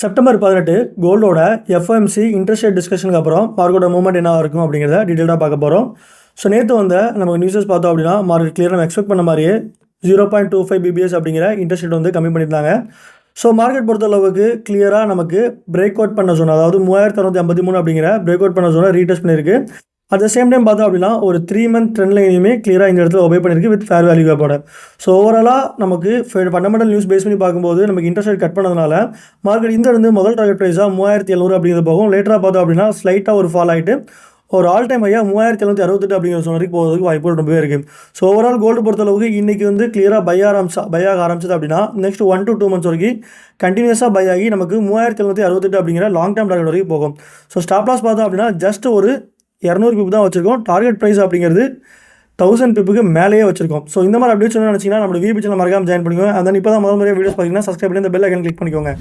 September 18 கோல்டோட FOMC interest rate டிஸ்கஷனுக்கு அப்புறம் மார்க்கெட்டோட movement என்ன இருக்கும் அப்படிங்கிறத டீட்டெயிலாக பார்க்க போகிறோம். ஸோ நேற்று நமக்கு நியூஸஸ் பார்த்தோம் அப்படின்னா மார்க்கெட் கிளியர் நம்ம எக்ஸ்பெக்ட் பண்ண மாதிரியே 0.25 பிபிஎஸ் அப்படிங்கிற இன்ட்ரெஸ்ட் ரேட் கம்மி பண்ணியிருந்தாங்க. ஸோ மார்க்கெட் பொறுத்தளவுக்கு கிளியராக நமக்கு பிரேக் அவுட் பண்ண ஜோன், அதாவது 3653 அப்படிங்கிற பிரேக் அவுட் பண்ண ஜோனை ரீடெஸ்ட் பண்ணியிருக்கு. அட் த சேம் டைம் பார்த்தோம் அப்படின்னா ஒரு 3 மந்த் ட்ரெண்ட் லைனையுமே கிளியராக இந்த இடத்துல ஒபே பண்ணியிருக்கு வித் ஃபேர் வேல்யூ கேப்போட. ஸோ ஓவராலாக நமக்கு ஃபண்டமெண்டல் நியூஸ் பேஸ் பண்ணி பார்க்கும்போது நமக்கு இன்ட்ரெஸ்ட் ரேட் கட் பண்ணதுனால மார்க்கெட் இந்த இருந்து முதல் டார்கெட் ப்ரைஸாக 3700 அப்படிங்கிறது போகும். லேட்டராக பார்த்தோம் அப்படின்னா ஸ்லைட்டாக ஒரு ஃபால் ஆகிட்டு ஒரு ஆல் டைம் ஐயா 3768 அப்படிங்கிற சொன்ன வரைக்கும் போகிறதுக்கு வாய்ப்பு ரொம்பவே இருக்குது. ஸோ ஓவரால் கோல்டு பொறுத்தளவுக்கு இன்றைக்கி கிளியராக பை ஆக ஆரம்பிச்சது அப்படின்னா நெக்ஸ்ட் 1 to 2 மந்த்ஸ் வரைக்கும் கண்டினியூஸாக பை ஆகி நமக்கு 3768 அப்படிங்கிற லாங் டேர்ம் டார்கெட் வரைக்கும் போகும். ஸோ ஸ்டாப் லாஸ் பார்த்தோம் அப்படின்னா ஜஸ்ட் ஒரு 200 பிப் தான் வச்சிருக்கோம். டார்கெட் ப்ரைஸ் அப்படிங்கிறது 1000 பிப்புக்கு மேலேயே வச்சிருக்கோம். ஸோ இந்த மாதிரி அப்டேட்ஸ் நினச்சிங்கன்னா நம்மளோட விபி சேனல் மறக்காம ஜாயின் பண்ணிக்கோங்க. அண்ட் இப்போ தான் முதல் முறையாக வீடியோஸ் பார்த்தீங்கன்னா சப்ஸ்கிரைப் பண்ணி இந்த பெல் ஐக்கன் கிளிக் பண்ணிக்கோங்க.